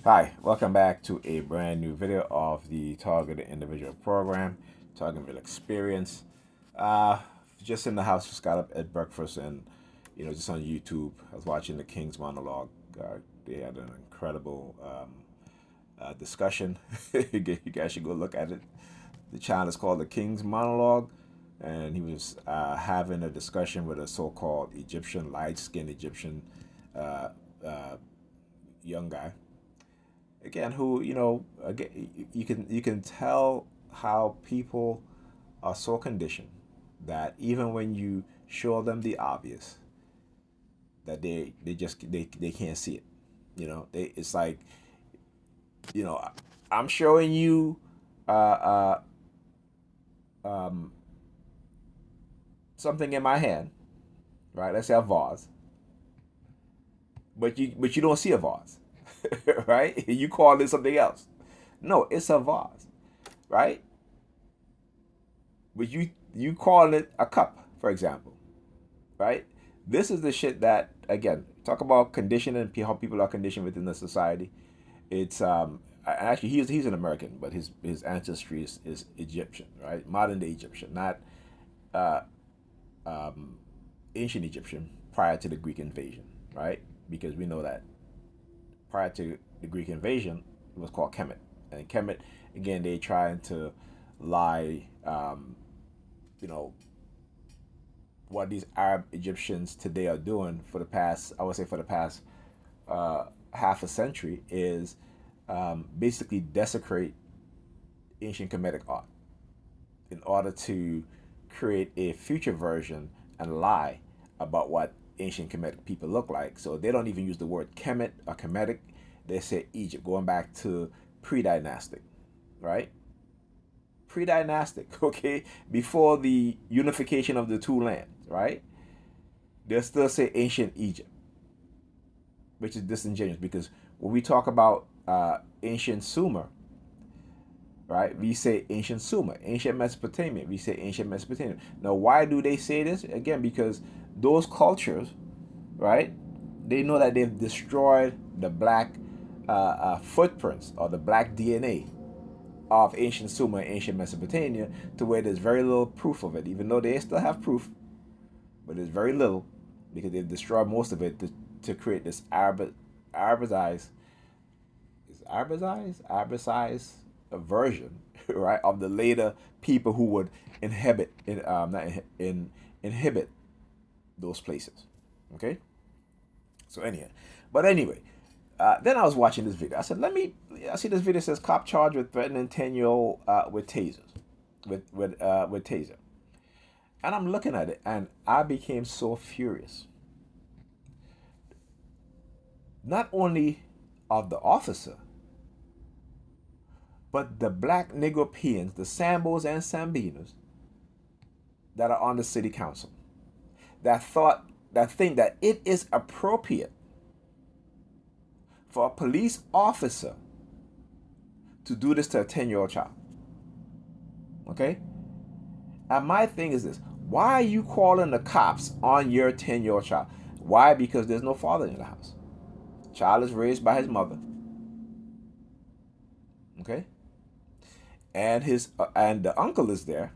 Hi, welcome back to a brand new video of the Targeted Individual Program, Targeted Experience. Uh, just in the house, just got up at breakfast and, just on YouTube, I was watching the King's monologue. They had an incredible discussion. You guys should go look at it. The channel is called the King's Monologue, and he was having a discussion with a so-called Egyptian, light-skinned Egyptian uh, uh, young guy again who again you can tell how people are so conditioned that even when you show them the obvious that they can't see it. It's like, you know I'm showing you uh, um, something in my hand, right? Let's say a vase, but you don't see a vase. Right? You call it something else. No, it's a vase, right? But you call it a cup, for example, right? This is the shit that, again, talk about conditioning and how people are conditioned within the society. It's actually he's an American, but his ancestry is Egyptian, right? Modern day Egyptian, not uh, um, ancient Egyptian prior to the Greek invasion, right? Because we know that prior to the Greek invasion, it was called Kemet, and Kemet, again, they trying to lie, you know, what these Arab Egyptians today are doing for the past, I would say, for the past half a century is basically desecrate ancient Kemetic art in order to create a future version and lie about what ancient Kemetic people look like. So they don't even use the word Kemet or Kemetic. They say Egypt, going back to pre-dynastic, right? Pre-dynastic, okay? Before the unification of the two lands, right? They'll still say ancient Egypt, which is disingenuous because when we talk about ancient Sumer, right, we say ancient Sumer, ancient Mesopotamia, we say ancient Mesopotamia. Now, why do they say this? Again, because those cultures, right, they know that they've destroyed the black footprints or the black DNA of ancient Sumer and ancient Mesopotamia to where there's very little proof of it, even though they still have proof, but there's very little because they've destroyed most of it to create this Arabized, Arabized version, right, of the later people who would inhabit inhibit those places. Okay, so anyway, then I was watching this video. I said, let me. I see this video says cop charged with threatening 10-year-old with tasers, with taser, and I'm looking at it, and I became so furious. Not only of the officer, but the black Negropeans, the Sambos and Sambinos that are on the city council, that think that it is appropriate for a police officer to do this to a 10-year-old child. Okay? And my thing is this: why are you calling the cops on your 10-year-old child? Why? Because there's no father in the house. Child is raised by his mother. Okay? And the uncle is there.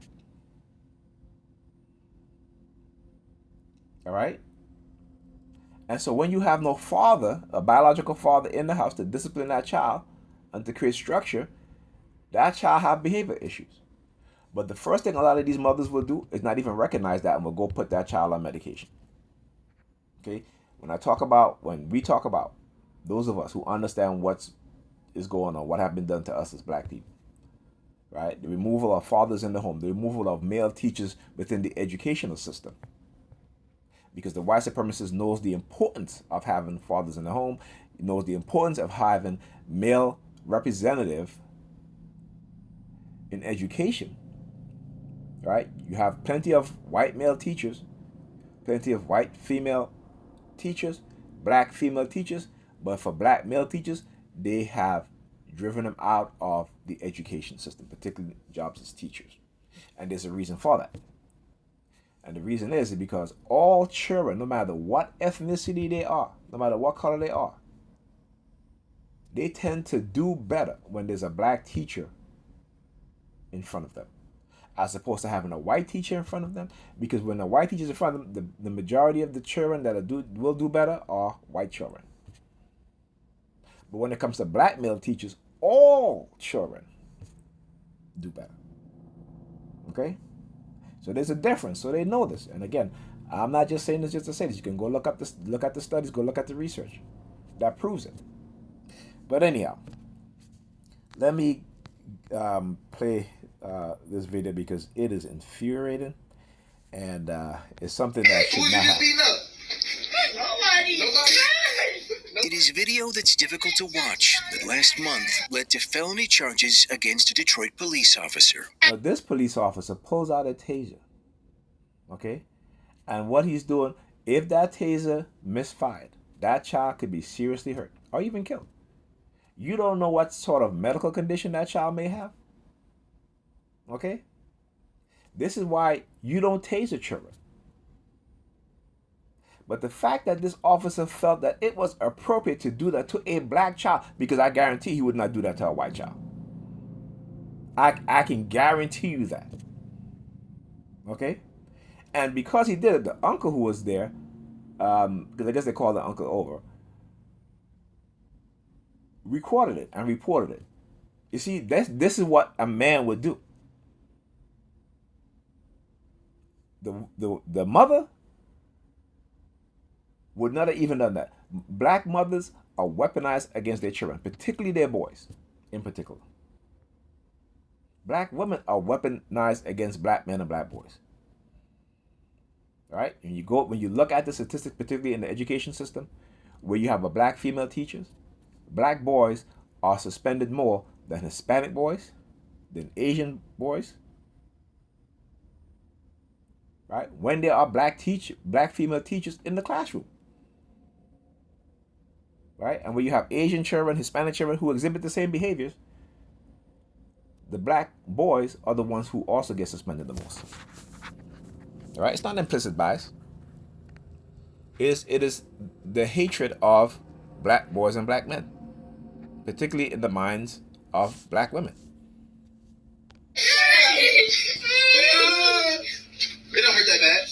All right? And so when you have no father, a biological father in the house to discipline that child and to create structure, that child have behavior issues. But the first thing a lot of these mothers will do is not even recognize that and will go put that child on medication. Okay? When we talk about those of us who understand what is going on, what have been done to us as black people, right? The removal of fathers in the home, the removal of male teachers within the educational system, because the white supremacist knows the importance of having fathers in the home. He knows the importance of having male representative in education, right? You have plenty of white male teachers, plenty of white female teachers, black female teachers, but for black male teachers, they have driven them out of the education system, particularly jobs as teachers. And there's a reason for that. And the reason is because all children, no matter what ethnicity they are, no matter what color they are, they tend to do better when there's a black teacher in front of them, as opposed to having a white teacher in front of them. Because when a white teacher's in front of them, the majority of the children that will do better are white children. But when it comes to black male teachers, all children do better. Okay? So there's a difference. So they know this. And again, I'm not just saying this just to say this. You can go look at the studies, go look at the research. That proves it. But anyhow, let me play this video because it is infuriating and it's something that should not happen. It is video that's difficult to watch that last month led to felony charges against a Detroit police officer. Now, this police officer pulls out a taser, okay? And what he's doing, if that taser misfired, that child could be seriously hurt or even killed. You don't know what sort of medical condition that child may have, okay? This is why you don't taser children. But the fact that this officer felt that it was appropriate to do that to a black child, because I guarantee he would not do that to a white child. I can guarantee you that. Okay? And because he did it, the uncle who was there, because I guess they called the uncle over, recorded it and reported it. You see, this is what a man would do. The mother would not have even done that. Black mothers are weaponized against their children, particularly their boys in particular. Black women are weaponized against black men and black boys. All right? When you look at the statistics, particularly in the education system, where you have a black female teachers, black boys are suspended more than Hispanic boys, than Asian boys. Right? When there are black female teachers in the classroom. Right? And when you have Asian children, Hispanic children who exhibit the same behaviors, the black boys are the ones who also get suspended the most. All right? It's not implicit bias. It is the hatred of black boys and black men, particularly in the minds of black women. It don't hurt that bad.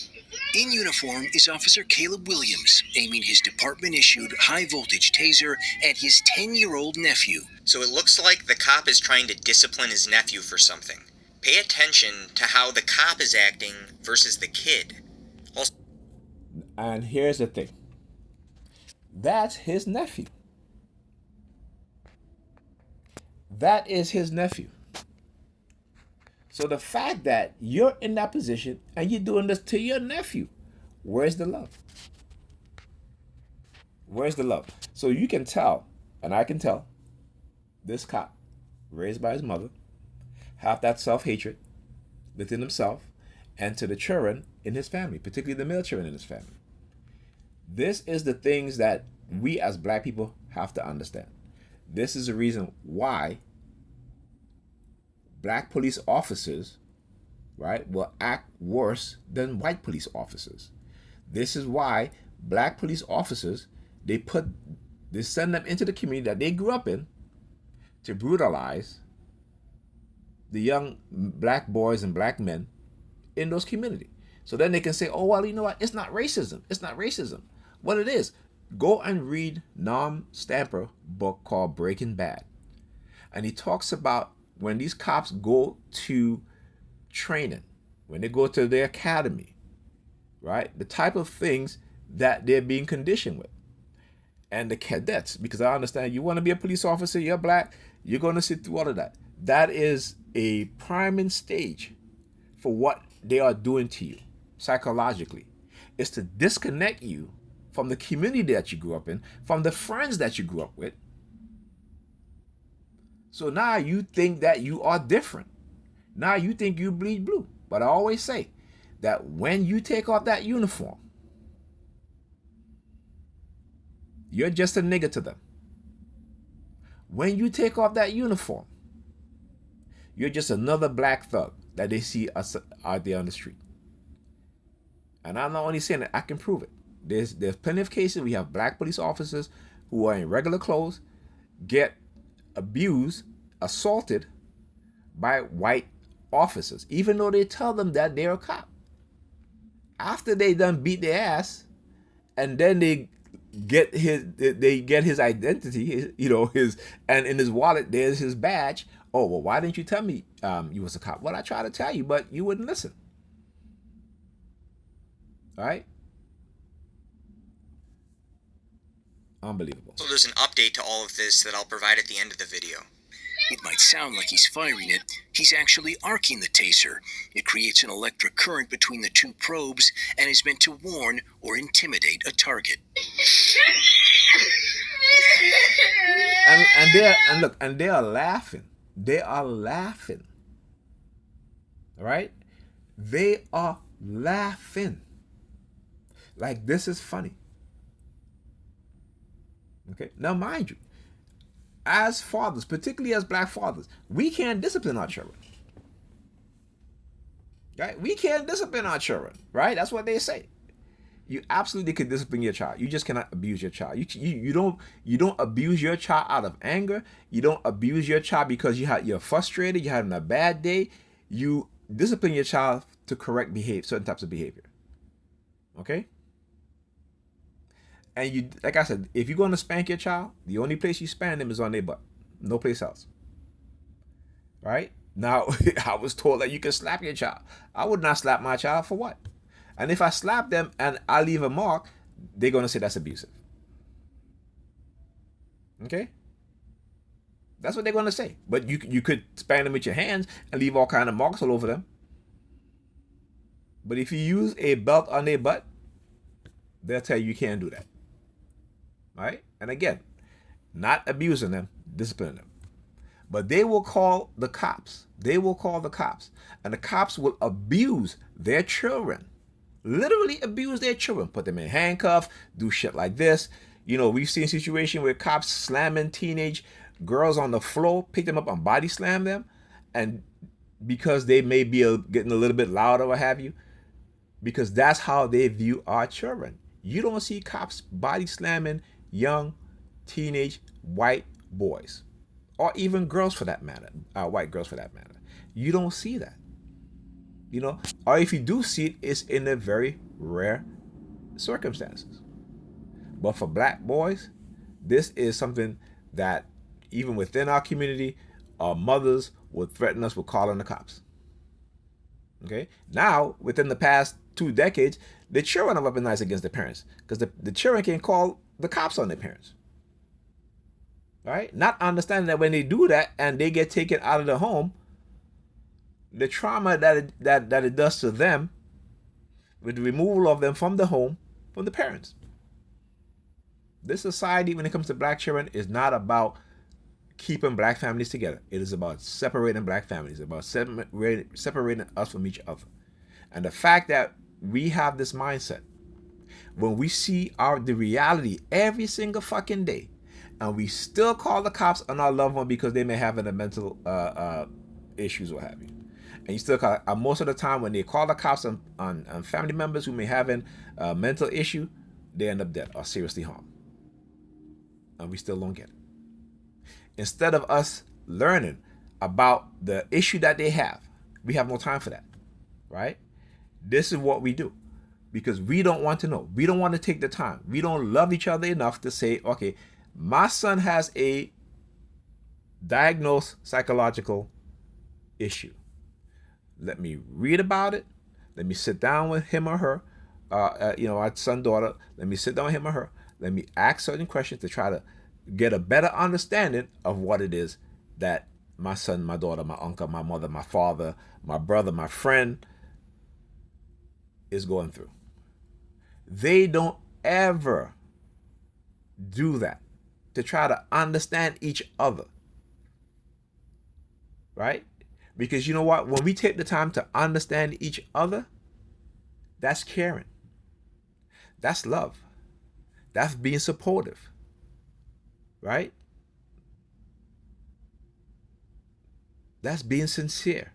In uniform is Officer Caleb Williams, aiming his department-issued high-voltage taser at his 10-year-old nephew. So it looks like the cop is trying to discipline his nephew for something. Pay attention to how the cop is acting versus the kid. And here's the thing. That's his nephew. That is his nephew. So the fact that you're in that position and you're doing this to your nephew, where's the love? Where's the love? So you can tell, and I can tell, this cop, raised by his mother, have that self-hatred within himself and to the children in his family, particularly the male children in his family. This is the things that we as black people have to understand. This is the reason why black police officers, right, will act worse than white police officers. This is why black police officers, they send them into the community that they grew up in to brutalize the young black boys and black men in those communities. So then they can say, oh, well, you know what? It's not racism. It's not racism. What it is, go and read Norm Stamper's book called Breaking Bad. And he talks about when these cops go to training, when they go to their academy, right? The type of things that they're being conditioned with. And the cadets, because I understand you want to be a police officer, you're black, you're going to sit through all of that. That is a priming stage for what they are doing to you psychologically. It's to disconnect you from the community that you grew up in, from the friends that you grew up with. So now you think that you are different. Now you think you bleed blue. But I always say that when you take off that uniform, you're just a nigger to them. When you take off that uniform, you're just another black thug that they see us out there on the street. And I'm not only saying it, I can prove it. There's plenty of cases we have black police officers who are in regular clothes get abused, assaulted by white officers, even though they tell them that they're a cop. After they done beat their ass, and then they get his identity, his, and in his wallet there's his badge. Oh, well, why didn't you tell me you was a cop? Well, I tried to tell you, but you wouldn't listen. All right? Unbelievable. So there's an update to all of this that I'll provide at the end of the video. It might sound like he's firing it. He's actually arcing the taser. It creates an electric current between the two probes and is meant to warn or intimidate a target. And they are laughing. They are laughing. All right? They are laughing. Like, this is funny. Okay? Now, mind you, as fathers, particularly as black fathers, we can't discipline our children. Right? We can't discipline our children. Right? That's what they say. You absolutely can discipline your child. You just cannot abuse your child. You don't abuse your child out of anger. You don't abuse your child because you're frustrated. You're having a bad day. You discipline your child to correct certain types of behavior. Okay? And you, like I said, if you're going to spank your child, the only place you spank them is on their butt. No place else. Right? Now, I was told that you can slap your child. I would not slap my child. For what? And if I slap them and I leave a mark, they're going to say that's abusive. Okay? That's what they're going to say. But you could spank them with your hands and leave all kind of marks all over them. But if you use a belt on their butt, they'll tell you can't do that. Right? And again, not abusing them, disciplining them. But they will call the cops. They will call the cops. And the cops will abuse their children. Literally abuse their children. Put them in handcuffs, do shit like this. We've seen situations where cops slamming teenage girls on the floor, pick them up and body slam them. And because they may be getting a little bit loud or what have you, because that's how they view our children. You don't see cops body slamming young, teenage, white boys. Or even girls for that matter. White girls for that matter. You don't see that. Or if you do see it, it's in a very rare circumstances. But for black boys, this is something that even within our community, our mothers would threaten us with calling the cops. Okay? Now, within the past 2 decades, the children have weaponized against the parents because the children can call the cops on their parents. Right? Not understanding that when they do that and they get taken out of the home, the trauma that it does to them with the removal of them from the home, from the parents. This society, when it comes to black children, is not about keeping black families together. It is about separating black families, about separating us from each other. And the fact that we have this mindset, when we see the reality every single fucking day, and we still call the cops on our loved one because they may have a mental issues or have you. And you still call it. Most of the time when they call the cops on family members who may have a mental issue, they end up dead or seriously harmed. And we still don't get it. Instead of us learning about the issue that they have, we have no time for that. Right? This is what we do. Because we don't want to know. We don't want to take the time. We don't love each other enough to say, okay, my son has a diagnosed psychological issue. Let me read about it. Let me sit down with him or her, our son, daughter. Let me sit down with him or her. Let me ask certain questions to try to get a better understanding of what it is that my son, my daughter, my uncle, my mother, my father, my brother, my friend is going through. They don't ever do that to try to understand each other. Right? Because you know what? When we take the time to understand each other, that's caring. That's love. That's being supportive. Right? That's being sincere.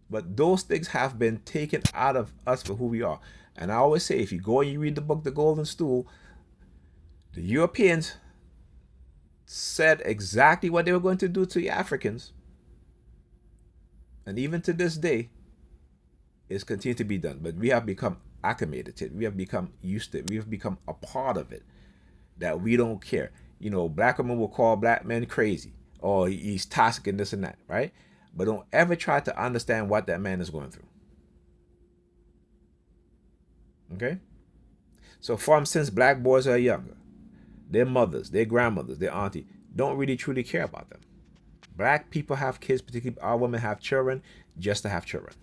But those things have been taken out of us for who we are. And I always say, if you go and you read the book, The Golden Stool, The Europeans said exactly what they were going to do to the Africans. And even to this day, it's continued to be done. But we have become acclimated to it. We have become used to it. We have become a part of it. That we don't care. You know, black women will call black men crazy. Or he's toxic and this and that, right? But don't ever try to understand what that man is going through. Okay? So since black boys are younger, their mothers, their grandmothers, their auntie don't really truly care about them. Black people have kids, particularly our women have children just to have children.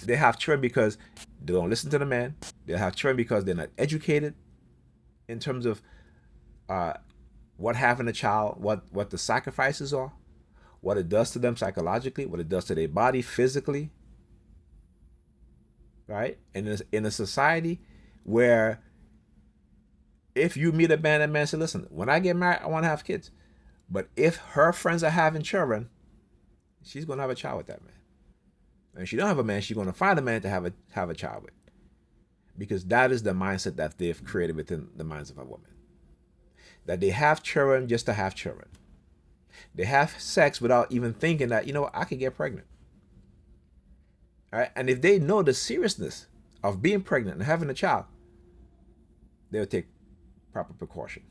They have children because they don't listen to the man. They have children because they're not educated in terms of what having a child, what the sacrifices are, what it does to them psychologically, what it does to their body physically, right? And in a society where if you meet a man, that man says, listen, when I get married, I want to have kids. But if her friends are having children, she's going to have a child with that man. And if she don't have a man, she's going to find a man to have a child with. Because that is the mindset that they've created within the minds of a woman. That they have children just to have children. They have sex without even thinking that, you know, I could get pregnant. All right? And if they know the seriousness of being pregnant and having a child, they'll take proper precaution.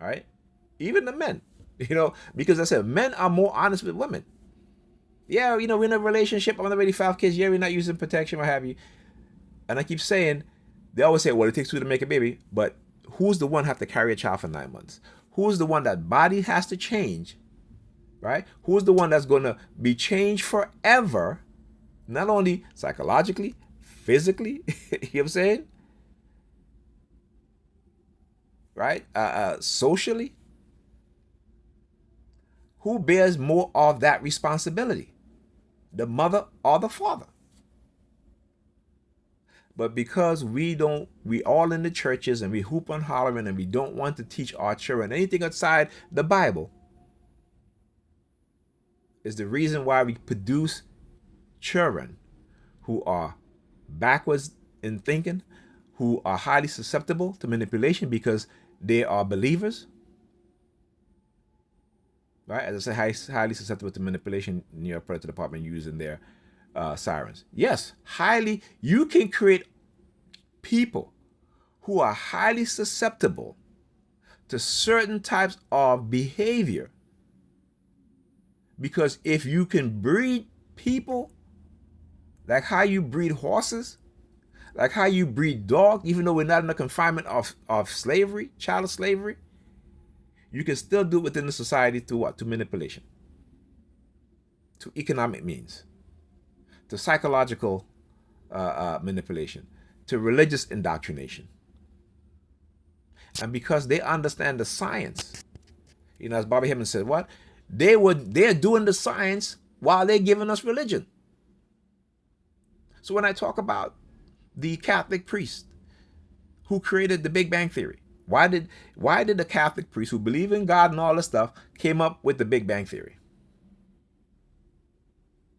All right? Even the men, you know, because I said men are more honest with women. Yeah, you know, we're in a relationship. I'm already 5 kids. Yeah, we're not using protection, what have you. And I keep saying, they always say, well, it takes 2 to make a baby. But who's the one have to carry a child for 9 months? Who's the one that body has to change, right? Who's the one that's going to be changed forever, not only psychologically, physically, you know what I'm saying? Right? Socially. Who bears more of that responsibility? The mother or the father? But because we all in the churches and we hoop and hollering and we don't want to teach our children anything outside the Bible, is the reason why we produce children who are backwards in thinking, who are highly susceptible to manipulation because they are believers. Right? As I say, highly susceptible to manipulation near predator department using their sirens. Yes, highly. You can create people who are highly susceptible to certain types of behavior. Because if you can breed people, like how you breed horses, like how you breed dogs, even though we're not in the confinement of slavery, child slavery, you can still do it within the society to what? To manipulation, to economic means, to psychological manipulation, to religious indoctrination. And because they understand the science, you know, as Bobby Hemmings said, what? They're doing the science while they're giving us religion. So when I talk about the Catholic priest who created the Big Bang Theory, why did the Catholic priest who believe in God and all this stuff came up with the Big Bang Theory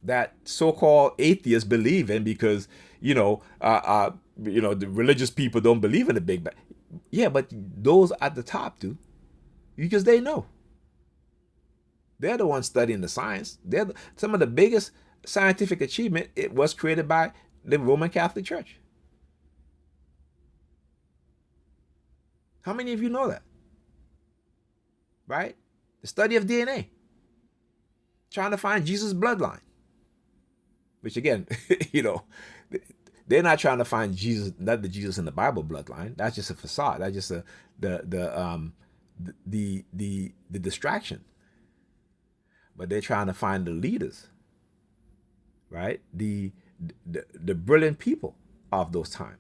that so-called atheists believe in because the religious people don't believe in the Big Bang? Yeah, but those at the top do, because they know. They're the ones studying the science. Some of the biggest scientific achievement, it was created by the Roman Catholic Church. How many of you know that? Right? The study of DNA. Trying to find Jesus' bloodline. Which again, they're not trying to find Jesus, not the Jesus in the Bible bloodline. That's just a facade. That's just the distraction. But they're trying to find the leaders, right? The brilliant people of those times.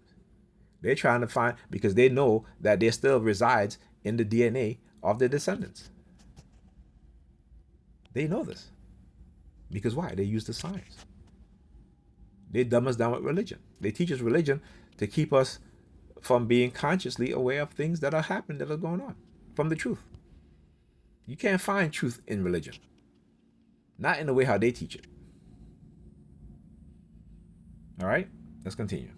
They're trying to find, because they know that there still resides in the DNA of their descendants. They know this. Because why? They use the science. They dumb us down with religion. They teach us religion to keep us from being consciously aware of things that are happening, that are going on, from the truth. You can't find truth in religion. Not in the way how they teach it. All right? Let's continue.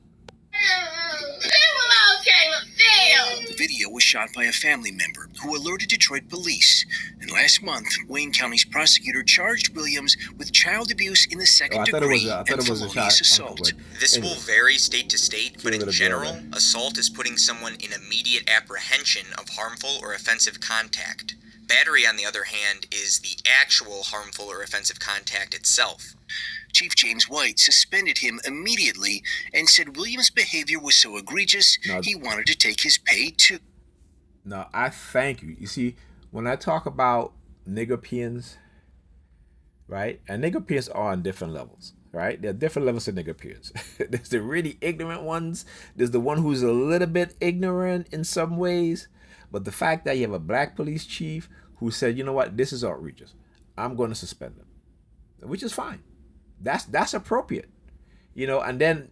video was shot by a family member who alerted Detroit police. And last month, Wayne County's prosecutor charged Williams with child abuse in the second degree and felonious assault. This will vary state to state, but in general, assault is putting someone in immediate apprehension of harmful or offensive contact. Battery, on the other hand, is the actual harmful or offensive contact itself. Chief James White suspended him immediately and said Williams' behavior was so egregious he wanted to take his pay too. Now, I thank you. You see, when I talk about Negropeans, right? And Negropeans are on different levels, right? There are different levels of Negropeans. There's the really ignorant ones. There's the one who's a little bit ignorant in some ways. But the fact that you have a black police chief who said, you know what, this is outrageous, I'm going to suspend him, which is fine. That's appropriate, you know. And then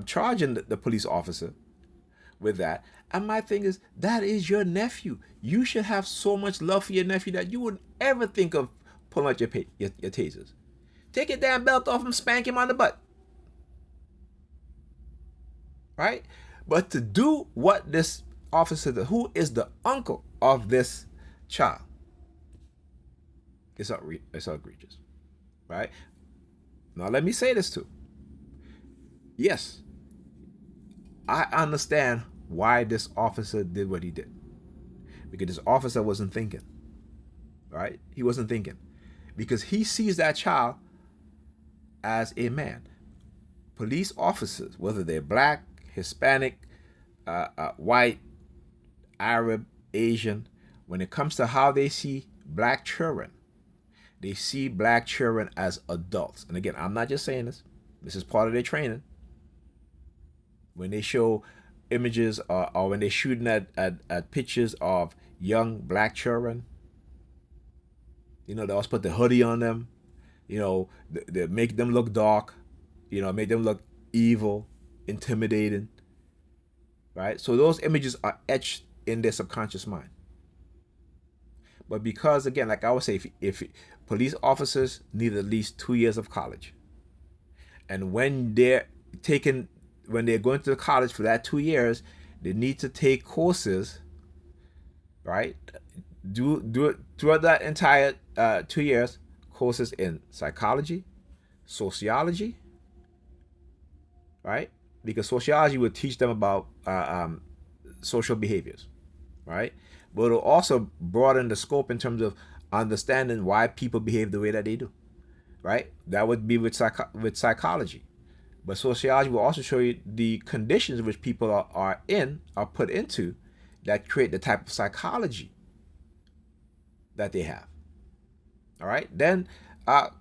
charging the police officer with that. And my thing is, that is your nephew. You should have so much love for your nephew that you wouldn't ever think of pulling out your tasers. Take your damn belt off him, spank him on the butt, right? But to do what this officer did, who is the uncle of this child, it's outrageous, right? Now let me say this too. Yes, I understand why this officer did what he did. Because this officer wasn't thinking, right? He wasn't thinking. Because he sees that child as a man. Police officers, whether they're black, Hispanic, white, Arab, Asian, when it comes to how they see black children, they see black children as adults. And again, I'm not just saying this. This is part of their training. When they show images or when they're shooting at pictures of young black children, you know, they always put the hoodie on them. You know, they make them look dark. You know, make them look evil, intimidating. Right? So those images are etched in their subconscious mind. But because, again, like I would say, if police officers need at least 2 years of college, and when they're going to college for that 2 years, they need to take courses, right? Do it throughout that entire 2 years, courses in psychology, sociology, right? Because sociology will teach them about social behaviors, right? But it'll also broaden the scope in terms of understanding why people behave the way that they do, right? That would be with psychology. But sociology will also show you the conditions which people are put into, that create the type of psychology that they have. All right. Then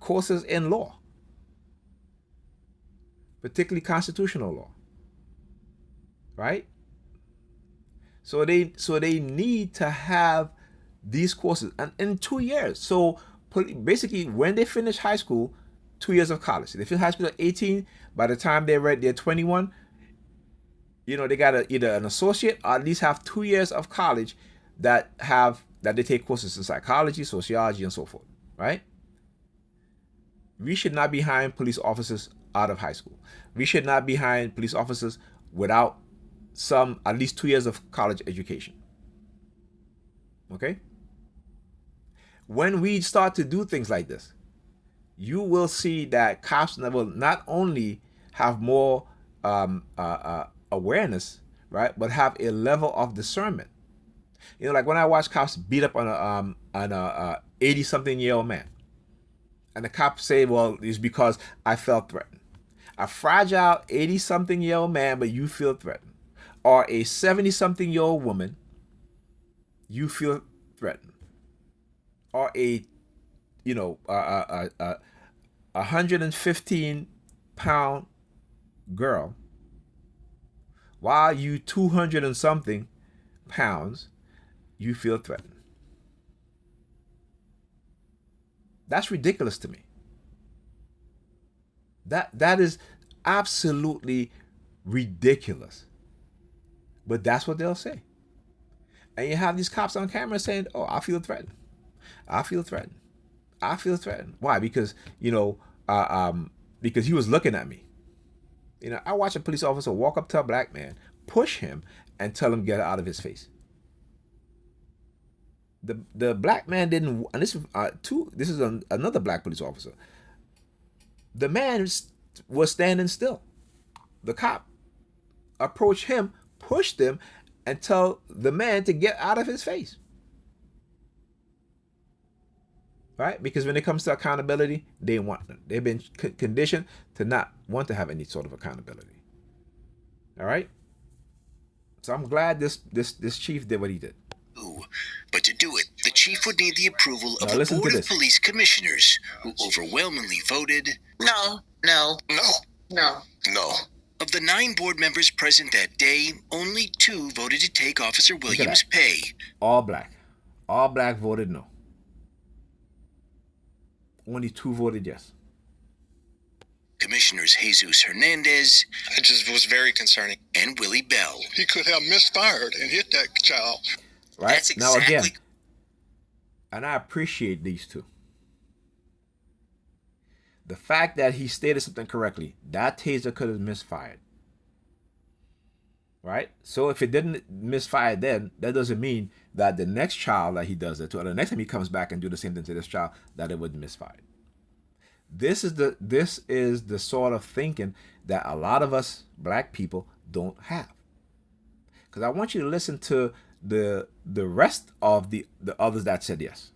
courses in law, particularly constitutional law. Right. So they need to have these courses, and in 2 years. So basically, when they finish high school, 2 years of college. They finish high school at 18. By the time they're 21, you know, they got either an associate or at least have 2 years of college that they take courses in psychology, sociology, and so forth. Right? We should not be hiring police officers out of high school. We should not be hiring police officers without at least 2 years of college education. Okay? When we start to do things like this, you will see that cops will not only have more awareness, right, but have a level of discernment. You know, like when I watch cops beat up on a 80-something-year-old man, and the cops say, well, it's because I felt threatened. A fragile 80-something-year-old man, but you feel threatened. Or a 70-something-year-old woman, you feel threatened. Or a 115-pound girl, while you 200 and something pounds, you feel threatened. That's ridiculous to me. That is absolutely ridiculous. But that's what they'll say. And you have these cops on camera saying, oh, I feel threatened. I feel threatened. I feel threatened. Why? Because, because he was looking at me. You know, I watched a police officer walk up to a black man, push him and tell him to get out of his face. The black man didn't, and this is another black police officer. The man was standing still. The cop approached him, pushed him, and tell the man to get out of his face. Right? Because when it comes to accountability, they've been conditioned to not want to have any sort of accountability. All right? So I'm glad this chief did what he did. But to do it, the chief would need the approval of a board of police commissioners who overwhelmingly voted No. Of the 9 board members present that day, only 2 voted to take Officer Williams' pay. All black. All black voted no. Only 2 voted yes. Commissioners Jesus Hernandez. It just was very concerning. And Willie Bell. He could have misfired and hit that child. Right? That's exactly... Now again, and I appreciate these 2. The fact that he stated something correctly, that taser could have misfired. Right? So if it didn't misfire then, that doesn't mean that the next child that he does it to, or the next time he comes back and do the same thing to this child, that it wouldn't misfire. This is the sort of thinking that a lot of us black people don't have. Because I want you to listen to the rest of the others that said yes.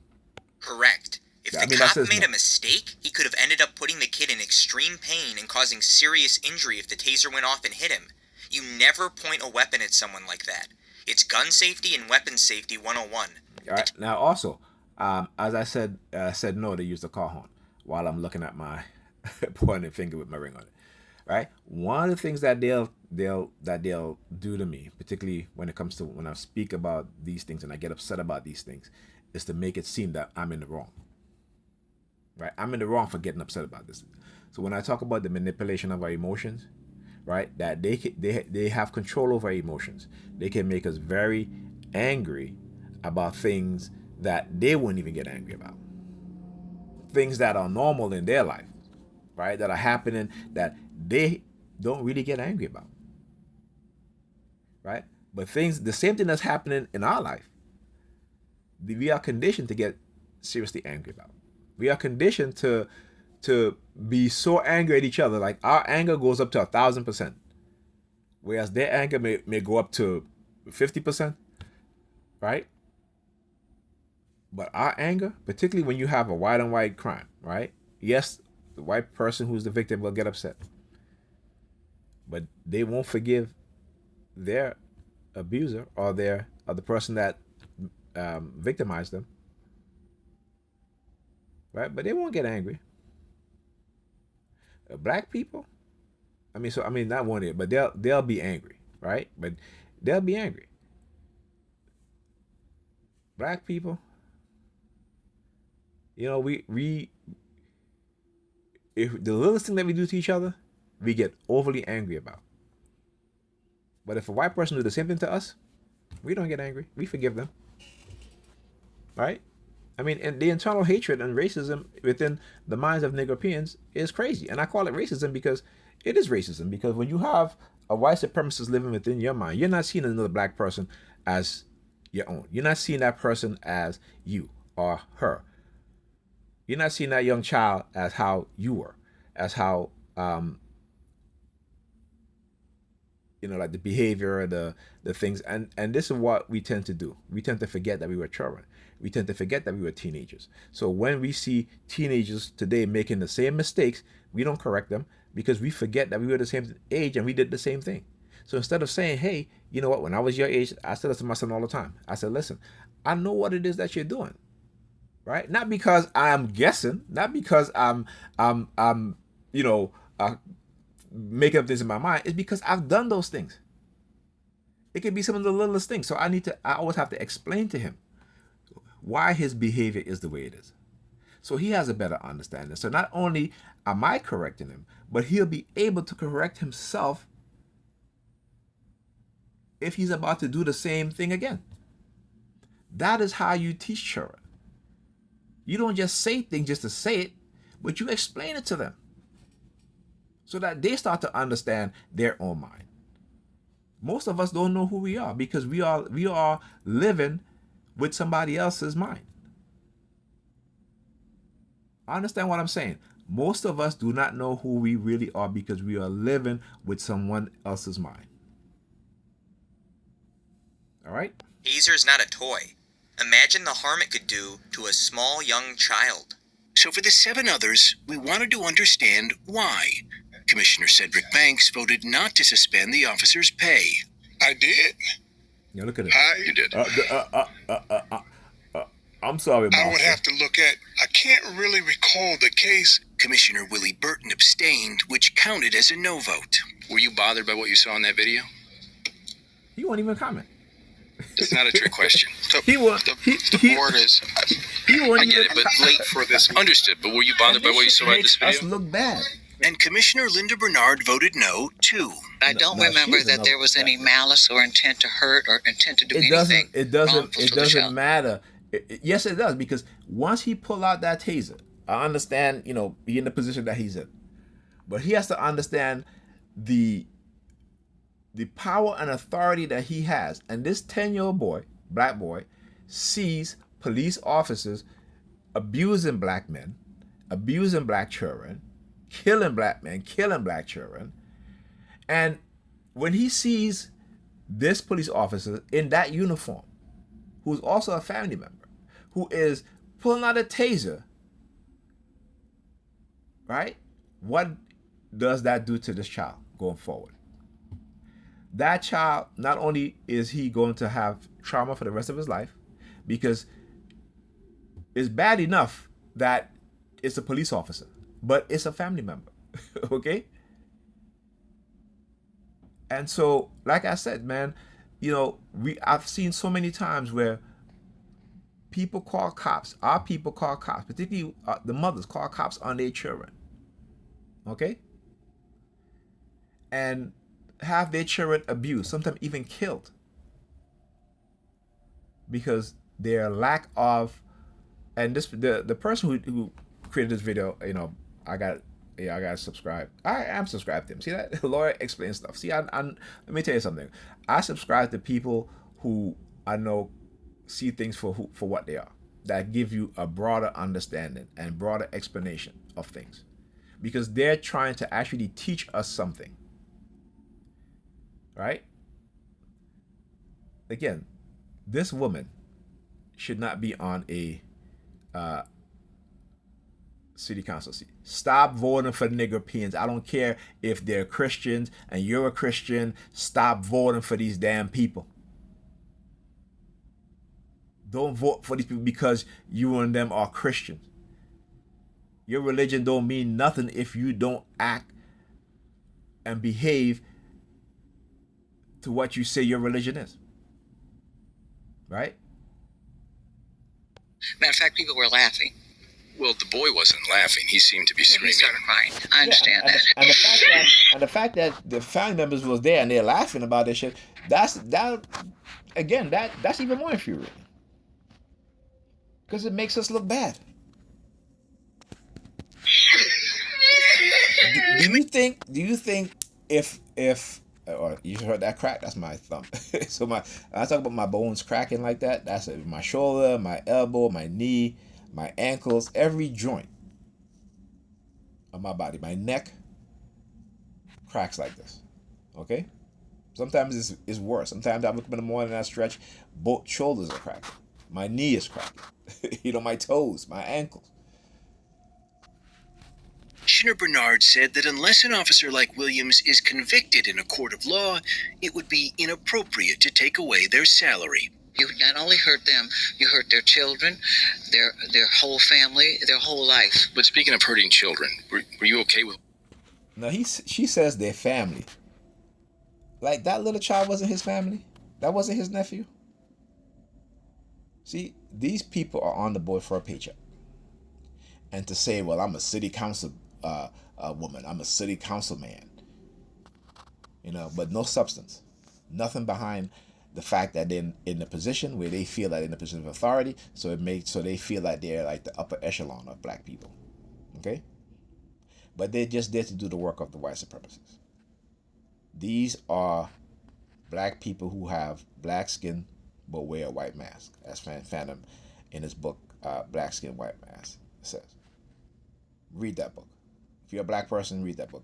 Correct. If the cop made a mistake, he could have ended up putting the kid in extreme pain and causing serious injury if the taser went off and hit him. You never point a weapon at someone like that. It's gun safety and weapons safety 101. All right. Now also, as I said no to use the car horn while I'm looking at my pointing finger with my ring on it. Right? One of the things that they'll do to me, particularly when it comes to when I speak about these things and I get upset about these things, is to make it seem that I'm in the wrong. Right? I'm in the wrong for getting upset about this. So when I talk about the manipulation of our emotions, right, that they have control over our emotions. They can make us very angry about things that they wouldn't even get angry about. Things that are normal in their life, right, that are happening that they don't really get angry about. Right? But the same thing that's happening in our life, we are conditioned to get seriously angry about. We are conditioned to be so angry at each other. Like our anger goes up to 1,000%, whereas their anger may go up to 50%, right? But our anger, particularly when you have a white on white crime, right? Yes, the white person who's the victim will get upset, but they won't forgive their abuser or the person that victimized them. Right? But they won't get angry. Black people, not one it, but they'll be angry, right? But they'll be angry. Black people, we if the littlest thing that we do to each other, we get overly angry about. But if a white person do the same thing to us, we don't get angry. We forgive them. Right? And the internal hatred and racism within the minds of Negropeans is crazy. And I call it racism because it is racism. Because when you have a white supremacist living within your mind, you're not seeing another black person as your own. You're not seeing that person as you or her. You're not seeing that young child as how you were, as how, like the behavior, the things. And this is what we tend to do. We tend to forget that we were children. We tend to forget that we were teenagers. So when we see teenagers today making the same mistakes, we don't correct them because we forget that we were the same age and we did the same thing. So instead of saying, hey, you know what, when I was your age, I said this to my son all the time. I said, listen, I know what it is that you're doing. Right? Not because I'm guessing, not because I'm making up things in my mind. It's because I've done those things. It could be some of the littlest things. So I always have to explain to him why his behavior is the way it is. So he has a better understanding. So not only am I correcting him, but he'll be able to correct himself if he's about to do the same thing again. That is how you teach children. You don't just say things just to say it, but you explain it to them so that they start to understand their own mind. Most of us don't know who we are because we are living with somebody else's mind. Understand what I'm saying? Most of us do not know who we really are because we are living with someone else's mind. All right? Taser's not a toy. Imagine the harm it could do to a small young child. So for the 7 others, we wanted to understand why. Commissioner Cedric Banks voted not to suspend the officer's pay. I did. Yeah, look at it. You did. I'm sorry, Master. I would have to look at. I can't really recall the case. Commissioner Willie Burton abstained, which counted as a no vote. Were you bothered by what you saw in that video? He won't even comment. It's not a trick question. So He won't. the board is. I get it, but late for this. Understood. But were you bothered by what you saw in this video? Us look bad. And Commissioner Linda Bernard voted no, too. I don't remember that there was any malice or intent to hurt or intent to do anything. It doesn't matter. Yes, it does, because once he pull out that taser, I understand, be in the position that he's in, but he has to understand the power and authority that he has. And this 10-year-old boy, black boy, sees police officers abusing black men, abusing black children, killing black men, killing black children. And when he sees this police officer in that uniform, who's also a family member, who is pulling out a taser, right? What does that do to this child going forward? That child, not only is he going to have trauma for the rest of his life, because it's bad enough that it's a police officer, but it's a family member, okay? And so, like I said, man, I've seen so many times where people call cops, our people call cops, particularly the mothers call cops on their children, okay? And have their children abused, sometimes even killed, because their lack of, and this the person who created this video, I gotta subscribe. I am subscribed to him. See that? Laura explains stuff. See, let me tell you something. I subscribe to people who I know see things for what they are, that give you a broader understanding and broader explanation of things, because they're trying to actually teach us something, right? Again, this woman should not be on a city council seat. Stop voting for Negropeans. I don't care if they're Christians and you're a Christian. Stop voting for these damn people. Don't vote for these people because you and them are Christians. Your religion don't mean nothing if you don't act and behave to what you say your religion is. Right? Matter of fact, people were laughing. Well, the boy wasn't laughing. He seemed to be screaming. He started crying. I understand that. And the fact that the family members was there and they're laughing about this shit, that's even more infuriating. Because it makes us look bad. Do you think if or you heard that crack? That's my thumb. So I talk about my bones cracking like that. That's it. My shoulder, my elbow, my knee, my ankles, every joint of my body, my neck cracks like this. Okay? Sometimes it's worse. Sometimes I wake up in the morning and I stretch, both shoulders are cracking. My knee is cracking. My toes, my ankles. Commissioner Bernard said that unless an officer like Williams is convicted in a court of law, it would be inappropriate to take away their salary. You not only hurt them, you hurt their children, their whole family, their whole life. But speaking of hurting children, were you okay with? Now she says their family. Like that little child wasn't his family. That wasn't his nephew. See, these people are on the board for a paycheck. And to say, well, I'm a city council woman, I'm a city council man, but no substance, nothing behind the fact that they're in the position where they feel that in the position of authority, so they feel like they're like the upper echelon of black people, okay? But they're just there to do the work of the white supremacists. These are black people who have black skin but wear a white mask, as Phantom in his book, Black Skin, White Mask, says. Read that book. If you're a black person, read that book.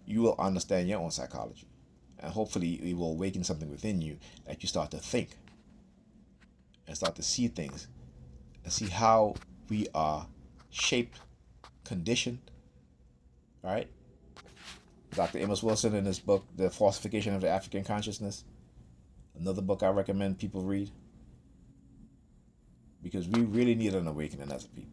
You will understand your own psychology. And hopefully it will awaken something within you that you start to think and start to see things and see how we are shaped, conditioned, right? Dr. Amos Wilson in his book, The Falsification of the African Consciousness, another book I recommend people read, because we really need an awakening as a people.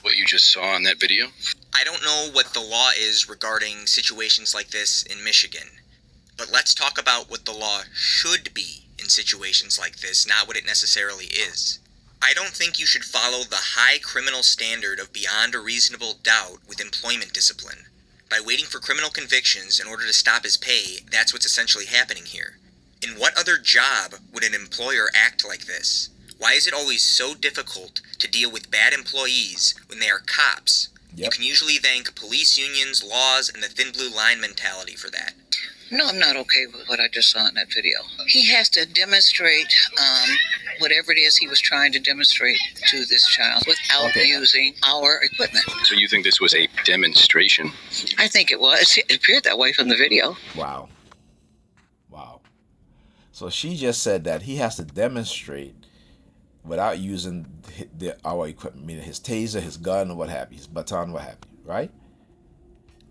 What you just saw in that video? I don't know what the law is regarding situations like this in Michigan, but let's talk about what the law should be in situations like this, not what it necessarily is. I don't think you should follow the high criminal standard of beyond a reasonable doubt with employment discipline. By waiting for criminal convictions in order to stop his pay, that's what's essentially happening here. In what other job would an employer act like this? Why is it always so difficult to deal with bad employees when they are cops? Yep. You can usually thank police unions, laws, and the thin blue line mentality for that. No, I'm not okay with what I just saw in that video. He has to demonstrate whatever it is he was trying to demonstrate to this child without using our equipment. So you think this was a demonstration? I think it was. It appeared that way from the video. Wow. So she just said that he has to demonstrate without using our equipment, meaning his taser, his gun, or what have you, his baton, what have you, right?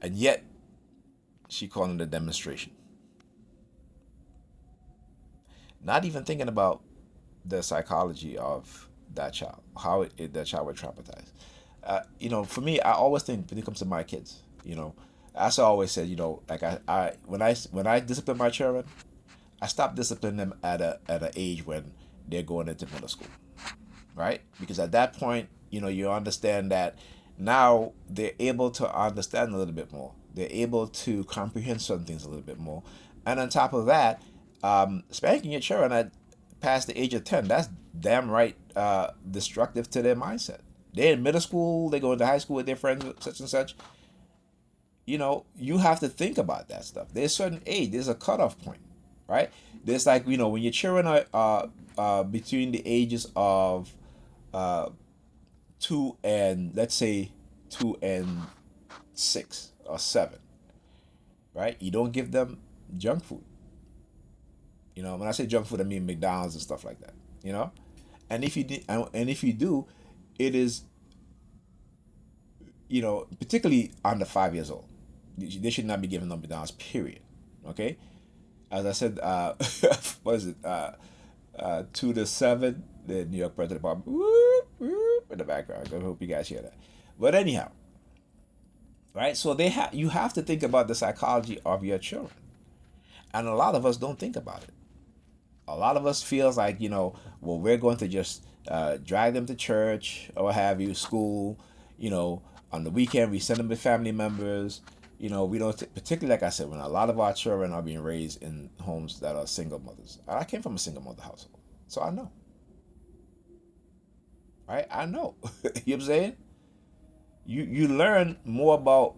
And yet, she called it a demonstration. Not even thinking about the psychology of that child, how that child would traumatize. For me, I always think when it comes to my kids, as I always said, like when I discipline my children, I stop disciplining them at an age when they're going into middle school, right? Because at that point, you understand that now they're able to understand a little bit more. They're able to comprehend certain things a little bit more. And on top of that, spanking your children at past the age of 10, that's damn right destructive to their mindset. They're in middle school, they go into high school with their friends, such and such. You have to think about that stuff. There's a certain age, there's a cutoff point, right? There's like, when your children are between the ages of 2 and, let's say, 2 and 6 or 7, right? You don't give them junk food. When I say junk food, I mean McDonald's and stuff like that. And if you do, it is, particularly under 5 years old, they should not be giving them McDonald's. Period. Okay, as I said, what is it? 2 to 7, the New York President Department, whoop, whoop, in the background. I hope you guys hear that. But anyhow, right? So you have to think about the psychology of your children, and a lot of us don't think about it. A lot of us feels like, we're going to just drag them to church or what have you, school. On the weekend we send them with family members. We don't, particularly like I said, when a lot of our children are being raised in homes that are single mothers. I came from a single mother household, so I know. Right? I know. You know what I'm saying? You learn more about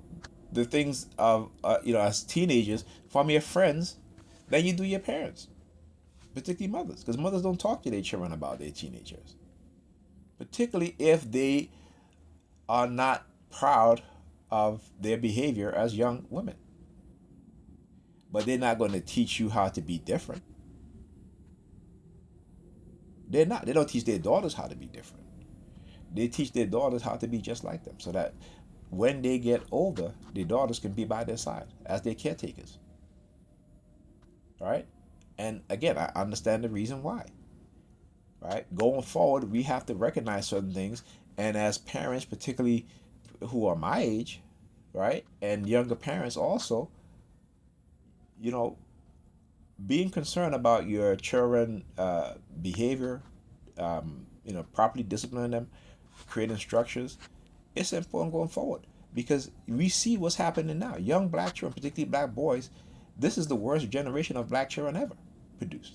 the things of, as teenagers from your friends than you do your parents. Particularly mothers, because mothers don't talk to their children about their teenagers. Particularly if they are not proud of their behavior as young women. But they're not going to teach you how to be different. They're not. They don't teach their daughters how to be different. They teach their daughters how to be just like them, so that when they get older, their daughters can be by their side as their caretakers. All right? And again, I understand the reason why. Right? Going forward, we have to recognize certain things. And as parents, particularly who are my age, right, and younger parents also, being concerned about your children' behavior, properly disciplining them, creating structures, it's important going forward. Because we see what's happening now. Young black children, particularly black boys, this is the worst generation of black children ever produced.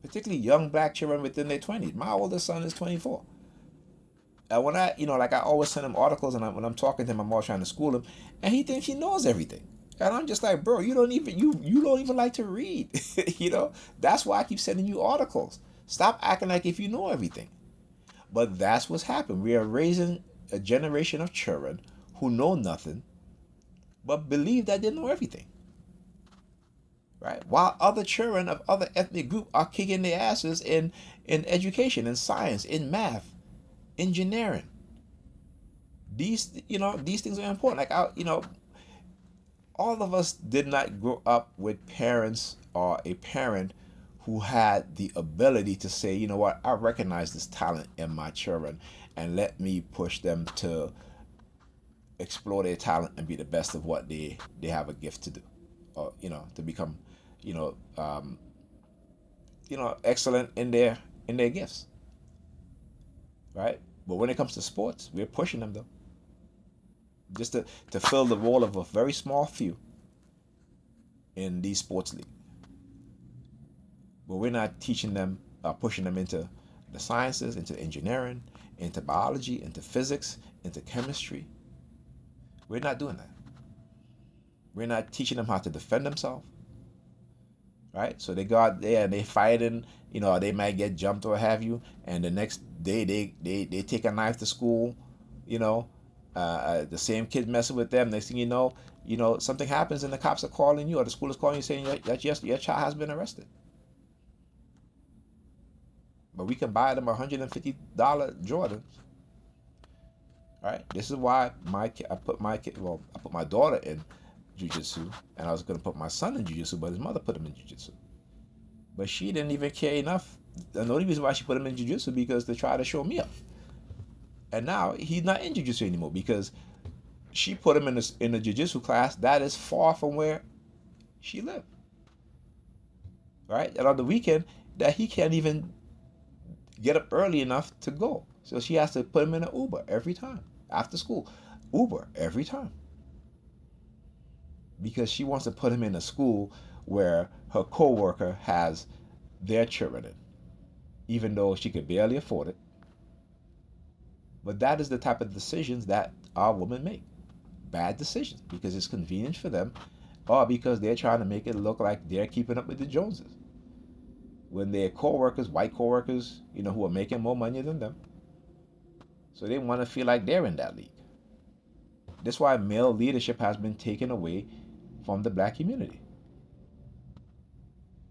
Particularly young black children within their 20s. My oldest son is 24. When I always send him articles, and when I'm talking to him, I'm always trying to school him, and he thinks he knows everything. And I'm just like, bro, you don't even like to read. That's why I keep sending you articles. Stop acting like if you know everything. But that's what's happened. We are raising a generation of children who know nothing, but believe that they know everything. Right? While other children of other ethnic groups are kicking their asses in education, in science, in math, engineering. These things are important. Like all of us did not grow up with parents or a parent who had the ability to say, you know what, I recognize this talent in my children and let me push them to explore their talent and be the best of what they have a gift to do, or to become you know um, excellent in their gifts, right? But when it comes to sports, we're pushing them though, just to fill the role of a very small few in these sports leagues. But we're not teaching them, pushing them into the sciences, into engineering, into biology, into physics, into chemistry. We're not doing that. We're not teaching them how to defend themselves, right? So they go out there and they fighting, they might get jumped or have you, and the next day they take a knife to school, the same kid messing with them. Next thing you know, something happens and the cops are calling you or the school is calling you saying that your child has been arrested. But we can buy them $150 Jordans. Right? This is why I put my daughter in jiu-jitsu, and I was going to put my son in jiu-jitsu, but his mother put him in jiu-jitsu. But she didn't even care enough. And the only reason why she put him in jiu-jitsu because to try to show me up. And now he's not in jiu-jitsu anymore because she put him in a jiu-jitsu class that is far from where she lived. Right? And on the weekend that he can't even get up early enough to go. So she has to put him in an Uber every time after school. Uber every time. Because she wants to put him in a school where her coworker has their children in, even though she could barely afford it. But that is the type of decisions that our women make. Bad decisions because it's convenient for them or because they're trying to make it look like they're keeping up with the Joneses. When their co-workers, white co-workers, who are making more money than them. So they want to feel like they're in that league. That's why male leadership has been taken away from the black community.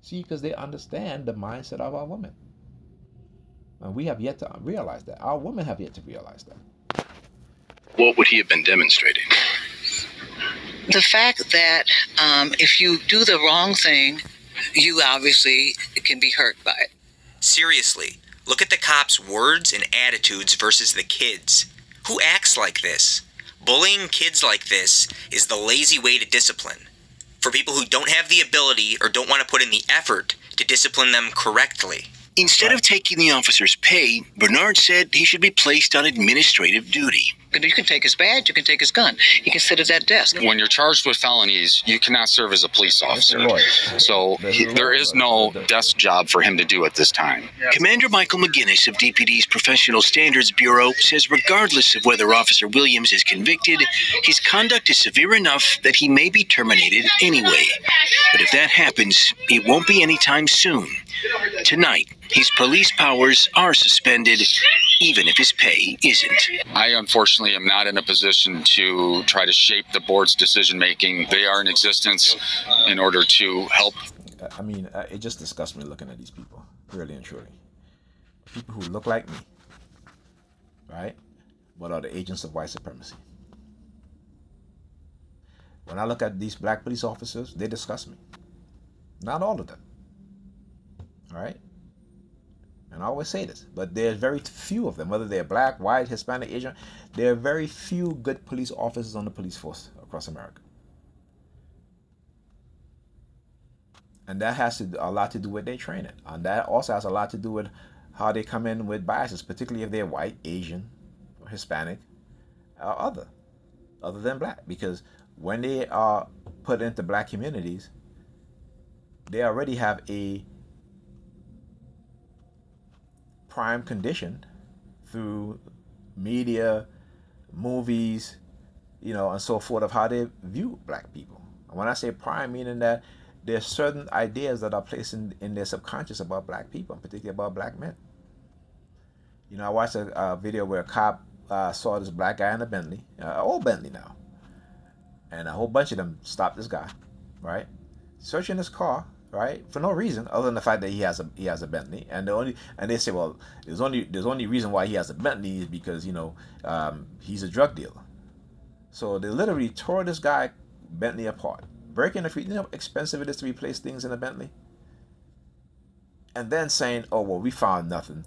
See, because they understand the mindset of our women. And we have yet to realize that. Our women have yet to realize that. What would he have been demonstrating? The fact that if you do the wrong thing, you obviously can be hurt by it. Seriously, look at the cops' words and attitudes versus the kids. Who acts like this? Bullying kids like this is the lazy way to discipline. For people who don't have the ability or don't want to put in the effort to discipline them correctly. Instead of taking the officer's pay, Bernard said he should be placed on administrative duty. You can take his badge, you can take his gun. He can sit at that desk. When you're charged with felonies, you cannot serve as a police officer. So there is no desk job for him to do at this time. Commander Michael McGinnis of DPD's Professional Standards Bureau says regardless of whether Officer Williams is convicted, his conduct is severe enough that he may be terminated anyway. But if that happens, it won't be anytime soon. Tonight, his police powers are suspended, even if his pay isn't. I unfortunately am not in a position to try to shape the board's decision-making. They are in existence in order to help. I mean, it just disgusts me looking at these people, really and truly. People who look like me, right, but are the agents of white supremacy. When I look at these black police officers, they disgust me. Not all of them. All right? And I always say this, but there's very few of them, whether they're black, white, Hispanic, Asian. There are very few good police officers on the police force across America. And that has a lot to do with their training. And that also has a lot to do with how they come in with biases, particularly if they're white, Asian, or Hispanic, or other than black. Because when they are put into black communities, they already have a prime condition through media, movies, and so forth of how they view black people. And when I say prime, meaning that there's certain ideas that are placed in their subconscious about black people, and particularly about black men. You know, I watched a video where a cop saw this black guy in a Bentley, old Bentley now, and a whole bunch of them stopped this guy, right? Searching his car, right, for no reason other than the fact that he has a Bentley, and they say, well, there's only reason why he has a Bentley is because he's a drug dealer. So they literally tore this guy Bentley apart, breaking the feet. You know how expensive it is to replace things in a Bentley, and then saying, oh well, we found nothing.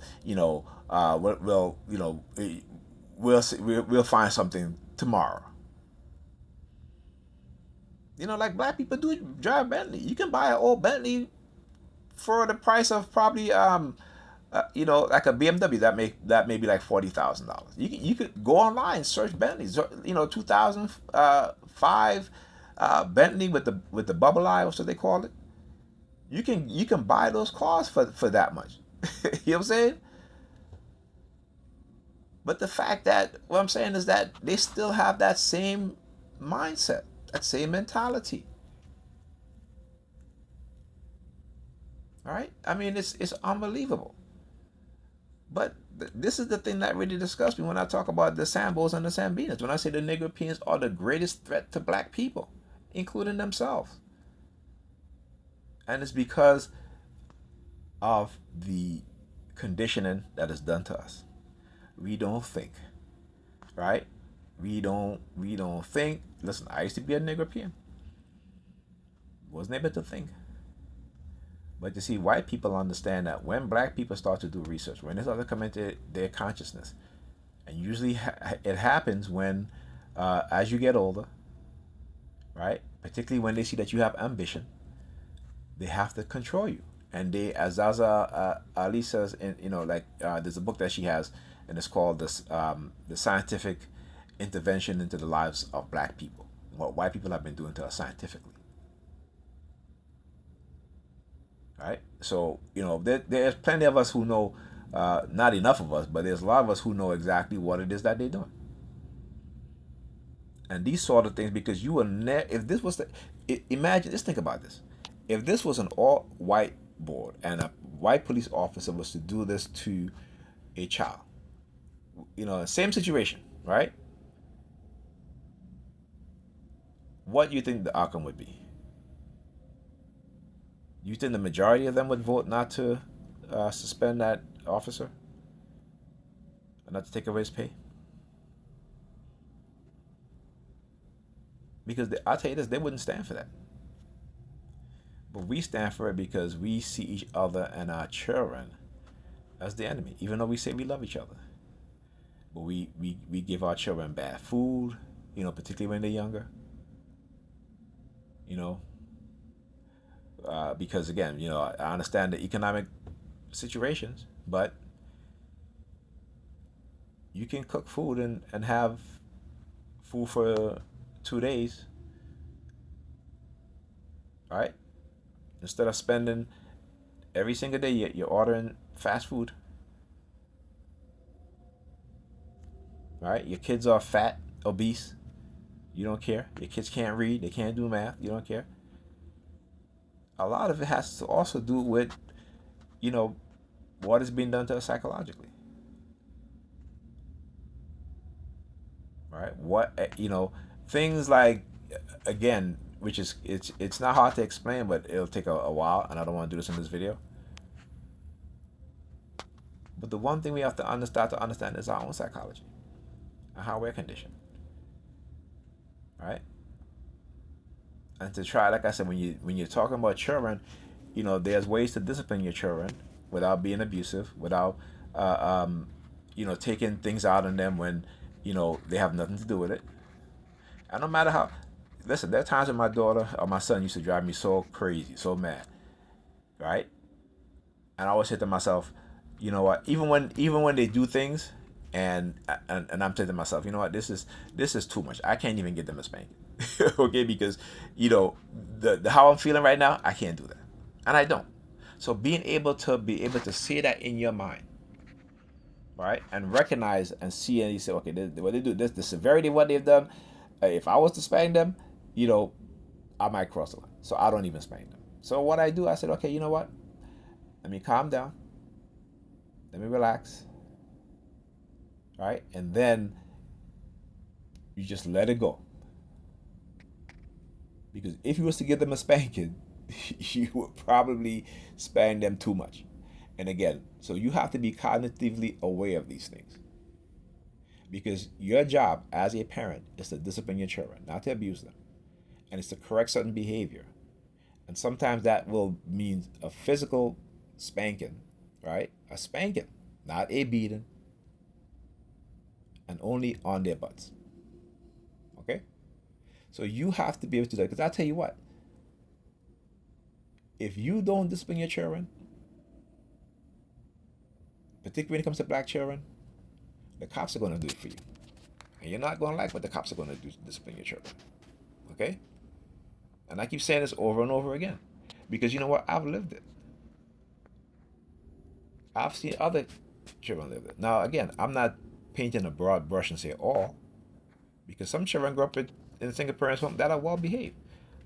We'll find something tomorrow. Like black people do drive Bentley. You can buy an old Bentley for the price of probably like a BMW that may be like $40,000. You could go online, search Bentleys. 2005 Bentley with the bubble eye, or so they call it. You can buy those cars for that much. You know what I'm saying? But the fact that what I'm saying is that they still have that same mindset, that same mentality. All right? I mean, it's unbelievable. But this is the thing that really disgusts me when I talk about the Sambos and the Sambinas. When I say the Negropeans are the greatest threat to black people, including themselves. And it's because of the conditioning that is done to us. We don't think, right? We don't think. Listen, I used to be a Negropean. Wasn't able to think. But you see, white people understand that when black people start to do research, when they start to come into their consciousness, and usually it happens when, as you get older, right? Particularly when they see that you have ambition, they have to control you. And they, as Zaza Ali says, there's a book that she has, and it's called the Scientific Intervention into the Lives of Black People. What white people have been doing to us scientifically. Right? So, there's plenty of us who know, not enough of us, but there's a lot of us who know exactly what it is that they're doing. And these sort of things, because you will never, if this was imagine, just think about this. If this was an all-white board and a white police officer was to do this to a child, same situation, right? What do you think the outcome would be? You think the majority of them would vote not to suspend that officer? And not to take away his pay? Because I'll tell you this, they wouldn't stand for that. But we stand for it because we see each other and our children as the enemy, even though we say we love each other. But we give our children bad food, particularly when they're younger. Because again, I understand the economic situations, but you can cook food and have food for 2 days, right? Instead of spending every single day, you're ordering fast food, right? Your kids are fat, obese. You don't care. Your kids can't read. They can't do math. You don't care. A lot of it has to also do with, what is being done to us psychologically. Right? Things like, again, which is, it's not hard to explain, but it'll take a while, and I don't want to do this in this video. But the one thing we have to start to understand is our own psychology and how we're conditioned. Right? And to try, like I said, when you're talking about children, there's ways to discipline your children without being abusive, without taking things out on them when they have nothing to do with it. And no matter how, listen, there are times when my daughter or my son used to drive me so crazy, so mad, right? And I always say to myself, you know what? Even when they do things, and I'm saying to myself, you know what? This is too much. I can't even get them a spanking. Okay, because the how I'm feeling right now, I can't do that, and I don't. So being able to see that in your mind, right, and recognize and see, and you say, okay, what they do, this the severity of what they've done. If I was to spank them, I might cross the line. So I don't even spank them. So what I do, I said, okay, you know what? Let me calm down. Let me relax. Right? And then you just let it go. Because if you was to give them a spanking, you would probably spank them too much. And again, so you have to be cognitively aware of these things. Because your job as a parent is to discipline your children, not to abuse them. And it's to correct certain behavior. And sometimes that will mean a physical spanking, right? A spanking, not a beating, and only on their butts. Okay? So you have to be able to do that. Because I'll tell you what, if you don't discipline your children, particularly when it comes to black children, the cops are going to do it for you. And you're not going to like what the cops are going to do to discipline your children. Okay? And I keep saying this over and over again. Because you know what? I've lived it. I've seen other children live it. Now, again, I'm not painting a broad brush and say all. Because some children grow up in a single parents' home that are well behaved.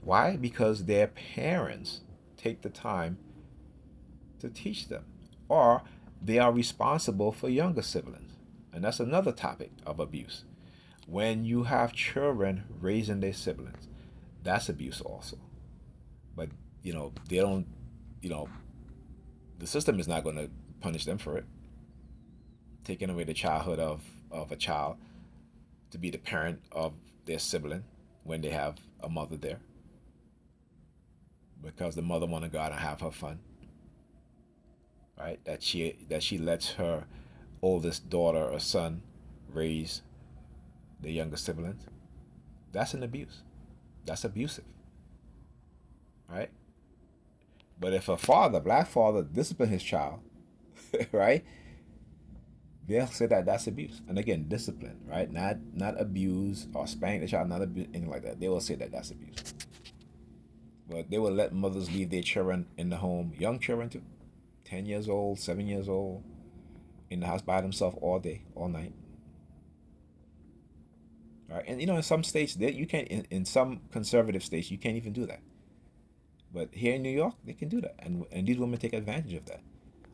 Why? Because their parents take the time to teach them. Or they are responsible for younger siblings. And that's another topic of abuse. When you have children raising their siblings, that's abuse also. But, they don't, you know, the system is not going to punish them for it. Taking away the childhood of a child to be the parent of their sibling when they have a mother there. Because the mother want to go out and have her fun. Right? That she lets her oldest daughter or son raise the younger siblings. That's an abuse. That's abusive. Right? But if a father, black father, discipline his child, right? They'll say that that's abuse. And again, discipline, right? Not abuse or spank the child, not abuse, anything like that. They will say that that's abuse. But they will let mothers leave their children in the home, young children too, 10 years old, 7 years old, in the house by themselves all day, all night. Right? And in some states, you can't, in some conservative states, you can't even do that. But here in New York, they can do that. And these women take advantage of that.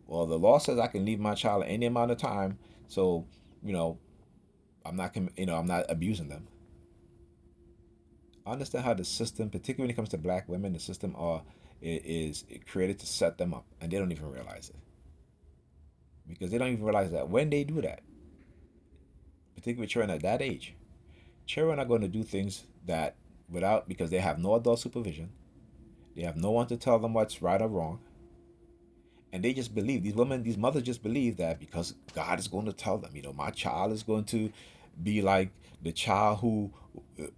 Well, the law says I can leave my child any amount of time, so, I'm not abusing them. I understand how the system, particularly when it comes to black women, the system is created to set them up, and they don't even realize it. Because they don't even realize that when they do that, particularly children at that age, children are going to do things that because they have no adult supervision, they have no one to tell them what's right or wrong, and they just believe, these mothers just believe that because God is going to tell them, my child is going to be like the child who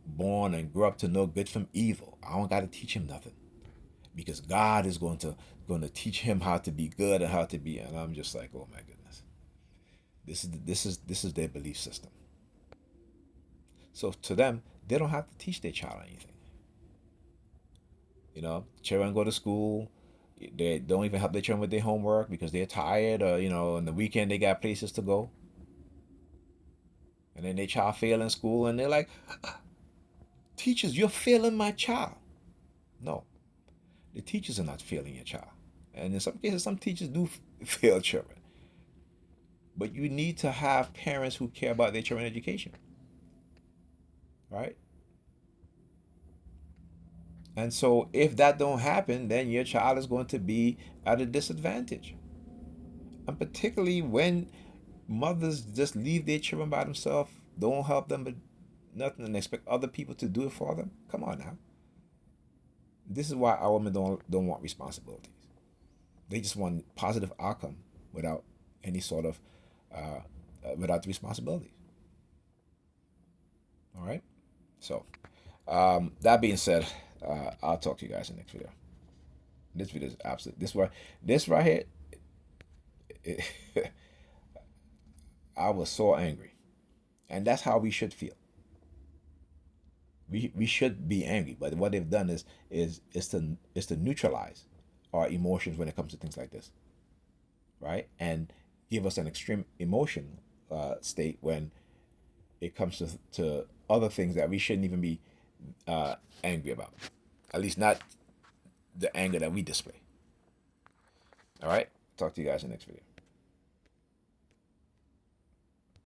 born and grew up to know good from evil. I don't got to teach him nothing because God is going to teach him how to be good and how to be. And I'm just like, oh my goodness, this is their belief system. So to them, they don't have to teach their child anything. Children go to school. They don't even help their children with their homework because they're tired, or on the weekend they got places to go. And then their child fail in school, and they're like, "Teachers, you're failing my child." No, the teachers are not failing your child, and in some cases, some teachers do fail children. But you need to have parents who care about their children's education, right? And so if that don't happen, then your child is going to be at a disadvantage. And particularly when mothers just leave their children by themselves, don't help them with nothing, and expect other people to do it for them. Come on now. This is why our women don't want responsibilities. They just want positive outcome without any sort of without the responsibilities. All right. So that being said, I'll talk to you guys in the next video. This video is absolute. This right here. I was so angry, and that's how we should feel. We should be angry, but what they've done is to neutralize our emotions when it comes to things like this, right? And give us an extreme emotion state when it comes to other things that we shouldn't even be angry about. At least not the anger that we display. All right? Talk to you guys in the next video.